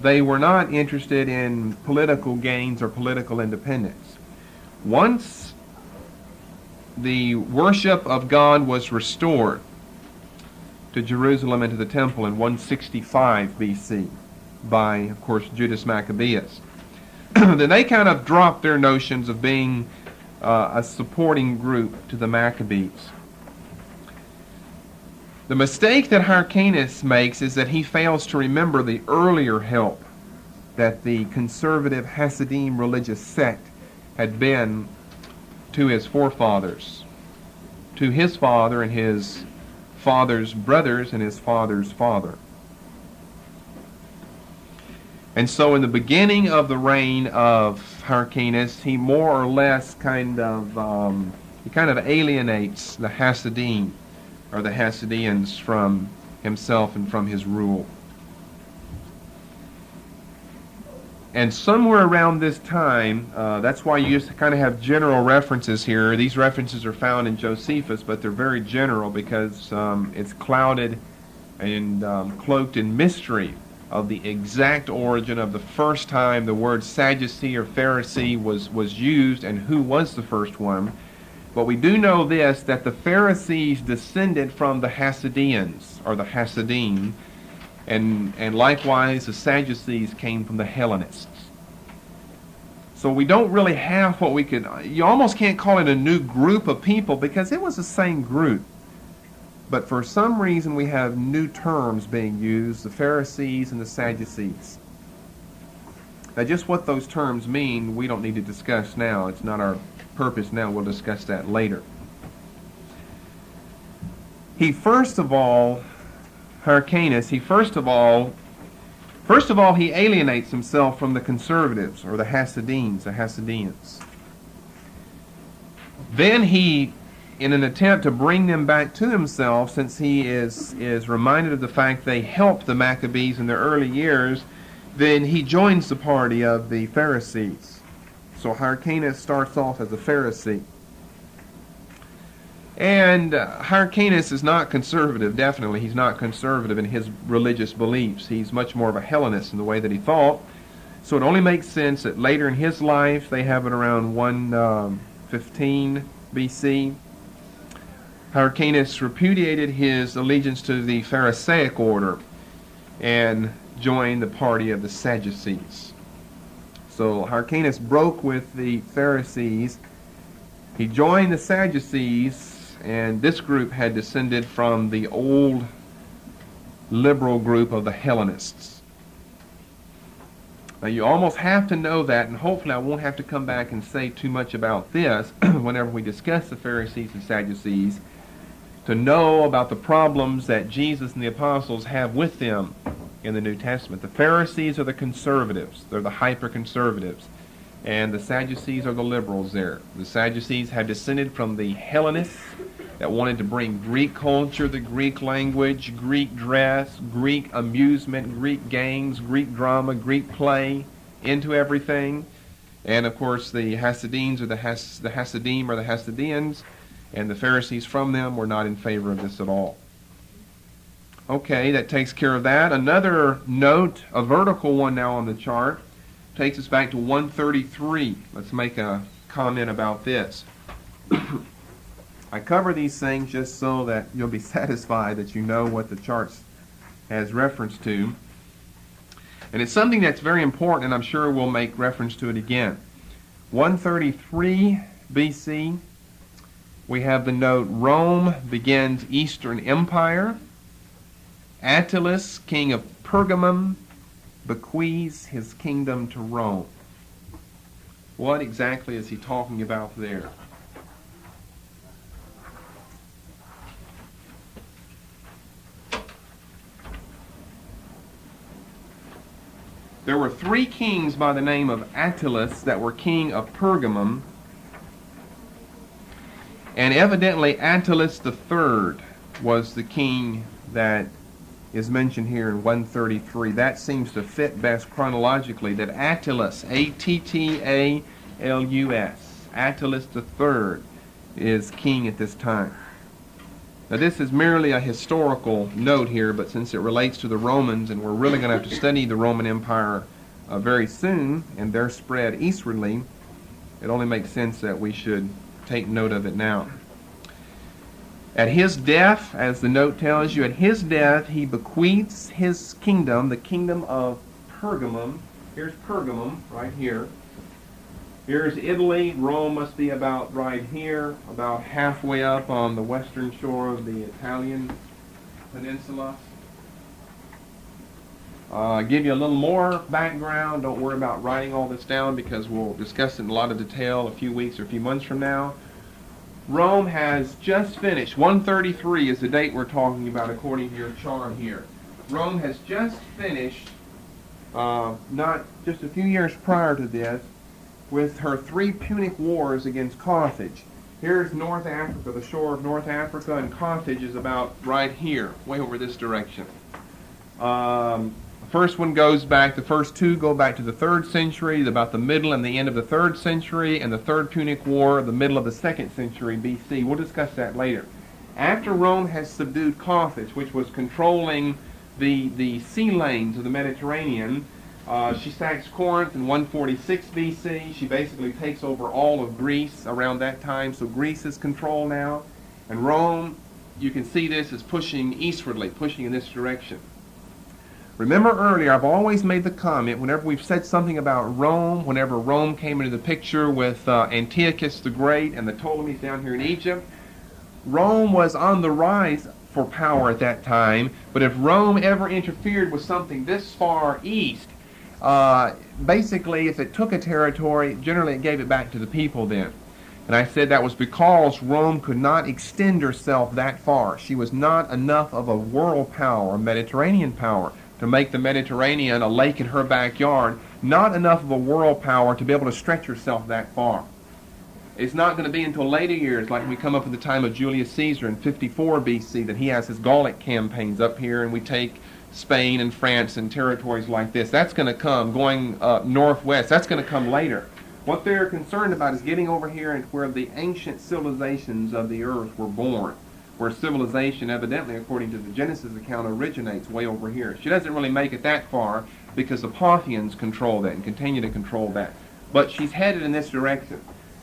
they were not interested in political gains or political independence. Once the worship of God was restored to Jerusalem and to the temple in 165 BC by, of course, Judas Maccabeus, then they kind of dropped their notions of being a supporting group to the Maccabees. The mistake that Hyrcanus makes is that he fails to remember the earlier help that the conservative Hasidim religious sect had been to his forefathers, to his father and his father's brothers and his father's father. And so in the beginning of the reign of Hyrcanus, he more or less kind of alienates the Hasidim, or the Hasidians, from himself and from his rule. And somewhere around this time, that's why you just kind of have general references here. These references are found in Josephus, but they're very general because it's clouded and cloaked in mystery of the exact origin of the first time the word Sadducee or Pharisee was used and who was the first one. But we do know this, that the Pharisees descended from the Hasidians, or the Hasidim, and likewise the Sadducees came from the Hellenists. So we don't really have what we could, you almost can't call it a new group of people because it was the same group. But for some reason we have new terms being used, the Pharisees and the Sadducees. Now just what those terms mean, we don't need to discuss now. It's not our purpose now. We'll discuss that later. Hyrcanus, he alienates himself from the conservatives, or the Hasidians. Then he, in an attempt to bring them back to himself, since he is reminded of the fact they helped the Maccabees in their early years, then he joins the party of the Pharisees. So Hyrcanus starts off as a Pharisee. And Hyrcanus is not conservative, definitely. He's not conservative in his religious beliefs. He's much more of a Hellenist in the way that he thought. So it only makes sense that later in his life, they have it around 115 BC, Hyrcanus repudiated his allegiance to the Pharisaic order and joined the party of the Sadducees. So Hyrcanus broke with the Pharisees. He joined the Sadducees, and this group had descended from the old liberal group of the Hellenists. Now you almost have to know that, and hopefully I won't have to come back and say too much about this whenever we discuss the Pharisees and Sadducees, to know about the problems that Jesus and the apostles have with them in the New Testament. The Pharisees are the conservatives. They're the hyper-conservatives. And the Sadducees are the liberals there. The Sadducees have descended from the Hellenists that wanted to bring Greek culture, the Greek language, Greek dress, Greek amusement, Greek games, Greek drama, Greek play into everything. And of course the Hasidim or the Hasidians, and the Pharisees from them were not in favor of this at all. Okay, that takes care of that. Another note, a vertical one now on the chart, takes us back to 133. Let's make a comment about this. I cover these things just so that you'll be satisfied that you know what the chart has reference to. And it's something that's very important, and I'm sure we'll make reference to it again. 133 BC, we have the note, Rome begins Eastern Empire. Attalus, king of Pergamum, bequeaths his kingdom to Rome. What exactly is he talking about there? There were 3 kings by the name of Attalus that were king of Pergamum, and evidently Attalus III was the king that is mentioned here in 133. That seems to fit best chronologically, that Attalus, Attalus, Attalus III is king at this time. Now this is merely a historical note here, but since it relates to the Romans, and we're really going to have to study the Roman Empire very soon, and their spread eastwardly, it only makes sense that we should take note of it now. At his death, as the note tells you, at his death he bequeaths his kingdom, the kingdom of Pergamum. Here's Pergamum, right here. Here's Italy. Rome must be about right here, about halfway up on the western shore of the Italian peninsula. Give you a little more background. Don't worry about writing all this down because we'll discuss it in a lot of detail a few weeks or a few months from now. Rome has just finished. 133 is the date we're talking about according to your chart here. Rome has just finished, not just a few years prior to this, with her 3 Punic Wars against Carthage. Here's North Africa, the shore of North Africa, and Carthage is about right here, way over this direction. The first one goes back, the first 2 go back to the 3rd century, about the middle and the end of the 3rd century, and the 3rd Punic War, the middle of the 2nd century BC. We'll discuss that later. After Rome has subdued Carthage, which was controlling the sea lanes of the Mediterranean, she sacks Corinth in 146 BC. She basically takes over all of Greece around that time, so Greece is controlled now. And Rome, you can see this, is pushing eastwardly, pushing in this direction. Remember earlier, I've always made the comment, whenever we've said something about Rome, whenever Rome came into the picture with Antiochus the Great and the Ptolemies down here in Egypt, Rome was on the rise for power at that time, but if Rome ever interfered with something this far east, basically if it took a territory, generally it gave it back to the people then. And I said that was because Rome could not extend herself that far. She was not enough of a world power, a Mediterranean power, to make the Mediterranean a lake in her backyard, not enough of a world power to be able to stretch herself that far. It's not going to be until later years, like we come up at the time of Julius Caesar in 54 BC, that he has his Gallic campaigns up here, and we take Spain and France and territories like this. That's going to come, going northwest, that's going to come later. What they're concerned about is getting over here and where the ancient civilizations of the earth were born, where civilization, evidently, according to the Genesis account, originates way over here. She doesn't really make it that far because the Parthians control that and continue to control that. But she's headed in this direction.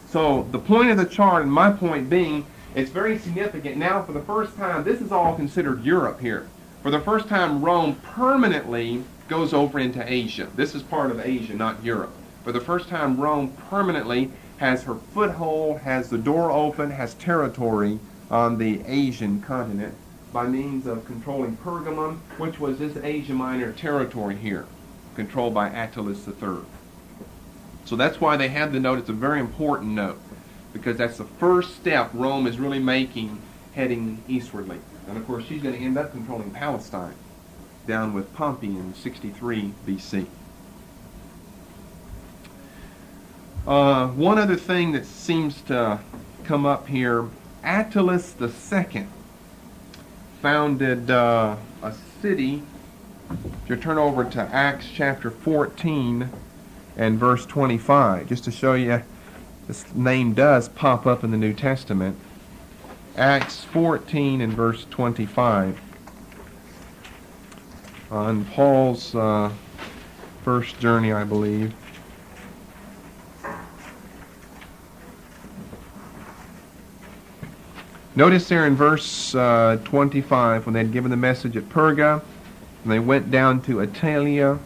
So the point of the chart, and my point being, it's very significant. Now, for the first time, this is all considered Europe here. For the first time, Rome permanently goes over into Asia. This is part of Asia, not Europe. For the first time, Rome permanently has her foothold, has the door open, has territory on the Asian continent by means of controlling Pergamum, which was this Asia Minor territory here, controlled by Attalus III. So that's why they have the note. It's a very important note, because that's the first step Rome is really making heading eastwardly. And of course, she's going to end up controlling Palestine down with Pompey in 63 BC. One other thing that seems to come up here, Attalus II founded a city. If you turn over to Acts chapter 14 and verse 25, just to show you this name does pop up in the New Testament. Acts 14 and verse 25. On Paul's first journey, I believe. Notice there in verse 25, when they had given the message at Perga, and they went down to Attalia,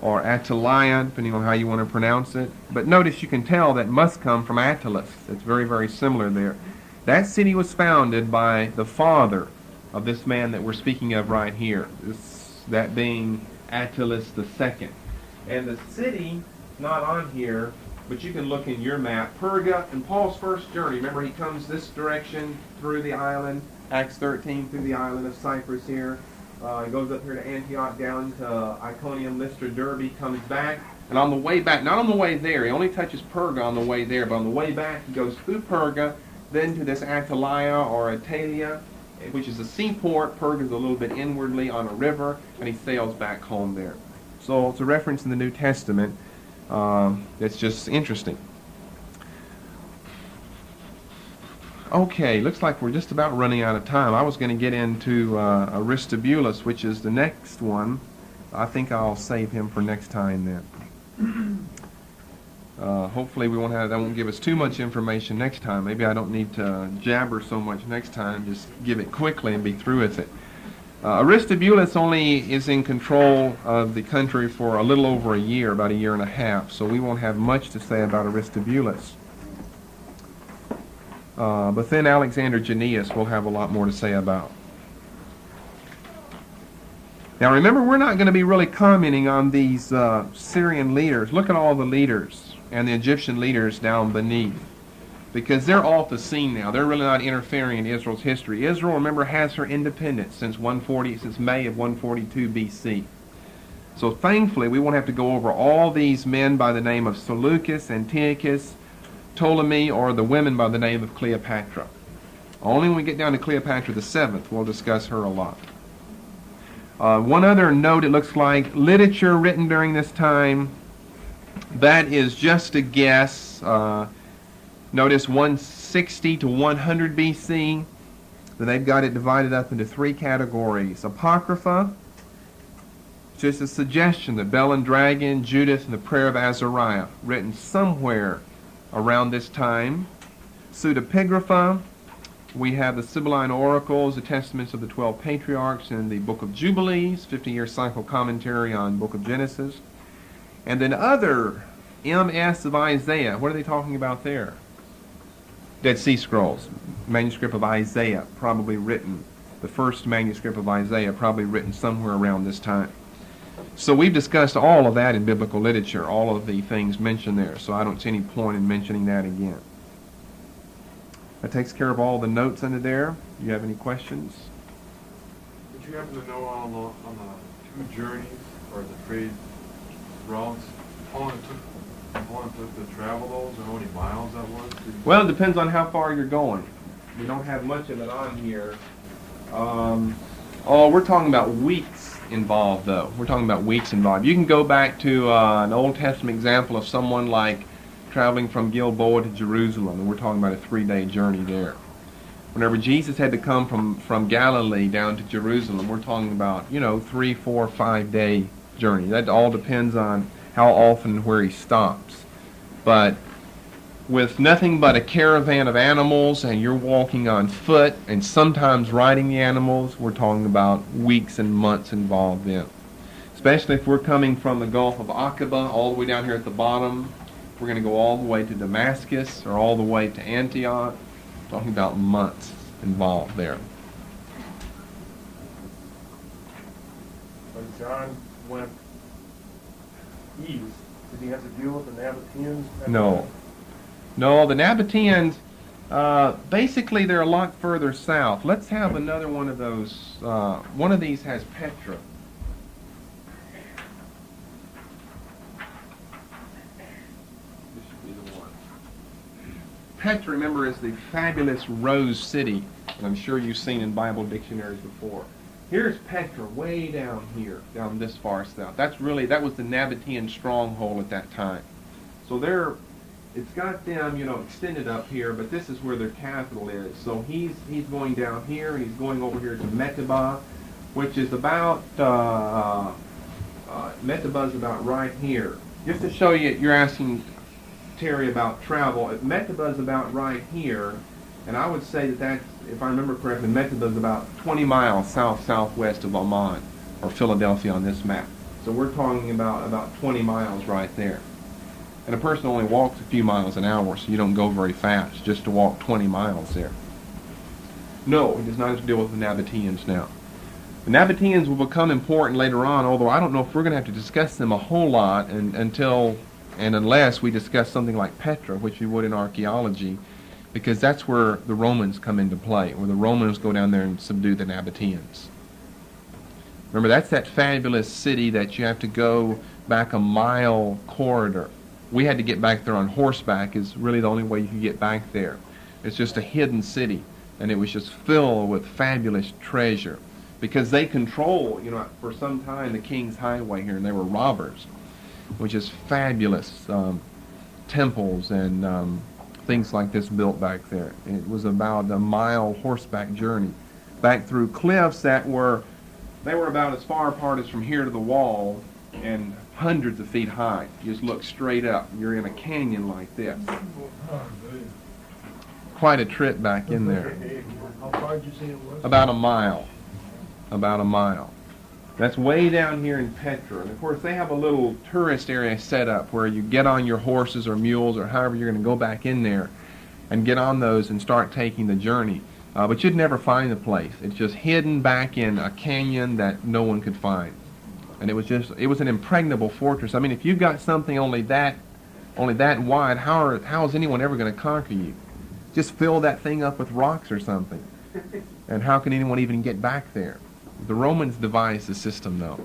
or Attalia, depending on how you want to pronounce it. But notice you can tell that must come from Attalus. It's very, very similar there. That city was founded by the father of this man that we're speaking of right here, that being Attalus II. And the city, not on here, but you can look in your map, Perga, in Paul's first journey. Remember, he comes this direction through the island, Acts 13, through the island of Cyprus here. He goes up here to Antioch, down to Iconium, Lystra, Derbe, comes back. And on the way back, not on the way there, he only touches Perga on the way there, but on the way back he goes through Perga, then to this Attalia or Attalia, which is a seaport. Perga is a little bit inwardly on a river, and he sails back home there. So it's a reference in the New Testament. It's just interesting. Okay, looks like we're just about running out of time. I was going to get into Aristobulus, which is the next one. I think I'll save him for next time then. Hopefully that won't give us too much information next time. Maybe I don't need to jabber so much next time. Just give it quickly and be through with it. Aristobulus only is in control of the country for a little over a year, about a year and a half, so we won't have much to say about Aristobulus. But then Alexander Jannaeus we'll have a lot more to say about. Now remember, we're not going to be really commenting on these Syrian leaders. Look at all the leaders and the Egyptian leaders down beneath, because they're off the scene now. They're really not interfering in Israel's history. Israel, remember, has her independence since May of 142 BC. So thankfully, we won't have to go over all these men by the name of Seleucus, Antiochus, Ptolemy, or the women by the name of Cleopatra. Only when we get down to Cleopatra the Seventh, we'll discuss her a lot. One other note, it looks like literature written during this time, that is just a guess. Notice 160 to 100 BC. Then they've got it divided up into three categories. Apocrypha, just a suggestion, the Bell and Dragon, Judith, and the Prayer of Azariah, written somewhere around this time. Pseudepigrapha, we have the Sibylline Oracles, the Testaments of the 12 Patriarchs, and the Book of Jubilees, 50-year cycle commentary on Book of Genesis. And then other MS of Isaiah. What are they talking about there? Dead Sea Scrolls, manuscript of Isaiah, probably written, the first manuscript of Isaiah, probably written somewhere around this time. So we've discussed all of that in biblical literature, all of the things mentioned there, so I don't see any point in mentioning that again. That takes care of all the notes under there. Do you have any questions? Did you happen to know on the 2 journeys, or the trade routes, how long it took to travel those, or how many miles that was? Well, it depends on how far you're going. We don't have much of it on here. We're talking about weeks involved, though. We're talking about weeks involved. You can go back to an Old Testament example of someone like traveling from Gilboa to Jerusalem, and we're talking about a 3-day journey there. Whenever Jesus had to come from Galilee down to Jerusalem, we're talking about, 3, 4, 5-day journey. That all depends on how often and where he stops. But with nothing but a caravan of animals, and you're walking on foot and sometimes riding the animals, we're talking about weeks and months involved in. Especially if we're coming from the Gulf of Aqaba all the way down here at the bottom. We're going to go all the way to Damascus or all the way to Antioch. Talking about months involved there. When John went east, did he have to deal with the Nabateans? No, the Nabateans, basically they're a lot further south. Let's have another one of those. One of these has Petra. This should be the one. Petra, remember, is the fabulous rose city that I'm sure you've seen in Bible dictionaries before. Here's Petra, way down here, down this far south. That was the Nabatean stronghold at that time. So it's got them, extended up here, but this is where their capital is. So he's going down here, and he's going over here to Metebah, which is about, Metebah is about right here. Just to show you, you're asking Terry about travel. Metebah is about right here, and I would say that's, if I remember correctly, Metebah is about 20 miles southwest of Amman, or Philadelphia on this map. So we're talking about 20 miles right there. And a person only walks a few miles an hour, so you don't go very fast just to walk 20 miles there. No, it does not have to deal with the Nabateans now. The Nabateans will become important later on, although I don't know if we're going to have to discuss them a whole lot unless we discuss something like Petra, which we would in archaeology, because that's where the Romans come into play, where the Romans go down there and subdue the Nabateans. Remember, that's that fabulous city that you have to go back a mile corridor. We had to get back there on horseback, is really the only way you can get back there. It's just a hidden city, and it was just filled with fabulous treasure. Because they control, for some time the King's Highway here, and they were robbers, which is fabulous temples and things like this built back there. It was about a mile horseback journey back through cliffs they were about as far apart as from here to the wall and hundreds of feet high. You just look straight up. You're in a canyon like this. Quite a trip back in there. How far did you say it was? About a mile. About a mile. That's way down here in Petra. And of course they have a little tourist area set up where you get on your horses or mules or however you're going to go back in there and get on those and start taking the journey. But you'd never find the place. It's just hidden back in a canyon that no one could find. And it was an impregnable fortress. I mean, if you've got something only that wide, how is anyone ever going to conquer you? Just fill that thing up with rocks or something. And how can anyone even get back there? The Romans devised the system, though.